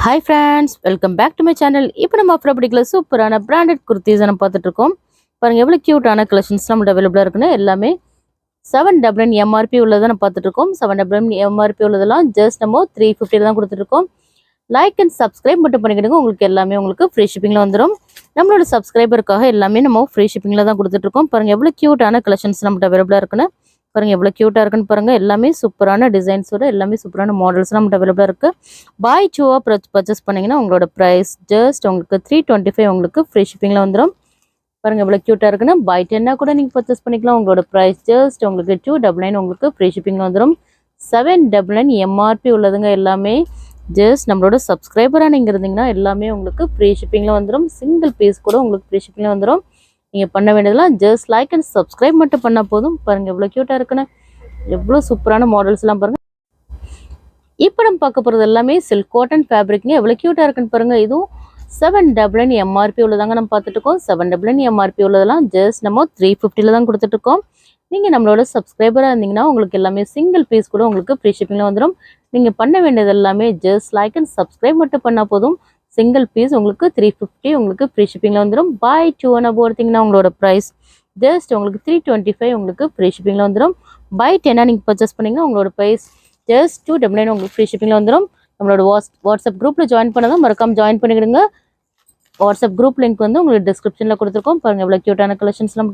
Hi friends, welcome back to my channel. இப்போ நம்ம offer படிக்கல சூப்பரான பிராண்டட் குர்த்திஸ் நம்ம பார்த்துட்டு இருக்கோம். பாருங்க எவ்வளவு கியூட்டான கலெக்ஷன்ஸ் நம்மளோட அவைலபிளா இருக்குன்னு எல்லாமே 799 MRP உள்ளதை நம்ம பார்த்துட்டு இருக்கோம். 799 MRP உள்ளதெல்லாம் ஜஸ்ட் நம்ம 350 தான் கொடுத்துட்டு இருக்கோம். லைக் அண்ட் சப்ஸ்கிரைப் மட்டும் பண்ணிக்கிடுங்க. உங்களுக்கு எல்லாமே உங்களுக்கு ஃப்ரீ ஷிப்பிங்ல வந்துடும். நம்மளோட சப்ஸ்கிரைபருக்காக எல்லாமே நம்ம ஃப்ரீ ஷிப்பிங்ல தான் கொடுத்துட்டு இருக்கோம். பாருங்க எவ்வளவு கியூட்டான கலெக்ஷன்ஸ் நம்மளோட அவைலபிளா இருக்குன்னு. பாருங்க எவ்வளவு கியூட்டா இருக்குன்னு பாருங்க. எல்லாமே சூப்பரான டிசைன்ஸோட எல்லாமே சூப்பரான மாடல்ஸ் நம்மகிட்ட அவைலபிளா இருக்கு. பாய் டூவா பர்ச்சேஸ் பண்ணீங்கன்னா உங்களோட பிரைஸ் ஜஸ்ட் உங்களுக்கு 325 உங்களுக்கு ஃப்ரீ ஷிப்பிங்ல வந்துடும். பாருங்க எவ்வளவு கியூட்டா இருக்குன்னு. பாய் 10 கூட நீங்க பர்ச்சேஸ் பண்ணிக்கலாம். உங்களோட பிரைஸ் ஜஸ்ட் உங்களுக்கு 299 உங்களுக்கு ஃப்ரீ ஷிப்பிங்ல வந்துடும். 799 MRP உள்ளதுங்க எல்லாமே. ஜஸ்ட் நம்மளோட சப்ஸ்கிரைபரா நீங்க இருந்தீங்கன்னா எல்லாமே உங்களுக்கு ஃப்ரீ ஷிப்பிங்ல வந்துடும். சிங்கிள் பீஸ் கூட உங்களுக்கு ஃப்ரீ ஷிப்பிங்ல வந்துடும். நீங்க பண்ண வேண்டியதெல்லாம் ஜஸ்ட் லைக் அண்ட் சப்ஸ்கிரைப் மட்டும் பண்ணா போதும். பாருங்க எவ்வளவு கியூட்டா இருக்குன்னு. எவ்வளவு சூப்பரான மாடல்ஸ் எல்லாம் பாருங்க. இப்போ நம்ம பார்க்க போறது எல்லாமே சில்க் காட்டன் ஃபேப்ரிக்ங்க. எவ்வளவு கியூட்டா இருக்குன்னு பாருங்க. இதுவும் 799 MRP உள்ளதாங்க நம்ம பார்த்துட்டு இருக்கோம். 799 MRP உள்ளதெல்லாம் ஜஸ்ட் நம்ம 350 தான் கொடுத்துட்டு இருக்கோம். நீங்க நம்மளோட சப்ஸ்கிரைபரா இருந்தீங்கன்னா உங்களுக்கு எல்லாமே சிங்கிள் பீஸ் கூட உங்களுக்கு ஃப்ரீ ஷிப்பிங்ல வந்துடும். நீங்க பண்ண வேண்டியது எல்லாமே ஜஸ்ட் லைக் அண்ட் சப்ஸ்கிரைப் மட்டும் பண்ணா போதும். சிங்கிள் பீஸ் உங்களுக்கு 350 உங்களுக்கு ஃப்ரீ ஷிப்பிங்ல வந்துடும். பாய் 2 போடுறீங்கன்னா உங்களோட பிரைஸ் ஜஸ்ட் உங்களுக்கு 325 உங்களுக்கு ஃப்ரீ ஷிப்பிங்ல வந்துடும். பாய் 10 நீங்க பர்ச்சேஸ் பண்ணீங்கன்னா உங்களோட பிரைஸ் ஜஸ்ட் 299 உங்களுக்கு ஃப்ரீ ஷிப்பிங்ல வந்துடும். நம்மளோட வாட்ஸ்அப் குரூப்ல ஜாயின் பண்ணதான் மறக்காம ஜாயின் பண்ணிக்கிடுங்க. வாட்ஸ்அப் குரூப் லிங்க் வந்து உங்களுக்கு டிஸ்கிரிப்ஷன்ல கொடுத்துருக்கோம். பாருங்க எவ்வளவு கியூட்டான கலெக்ஷன்ஸ் நம்ம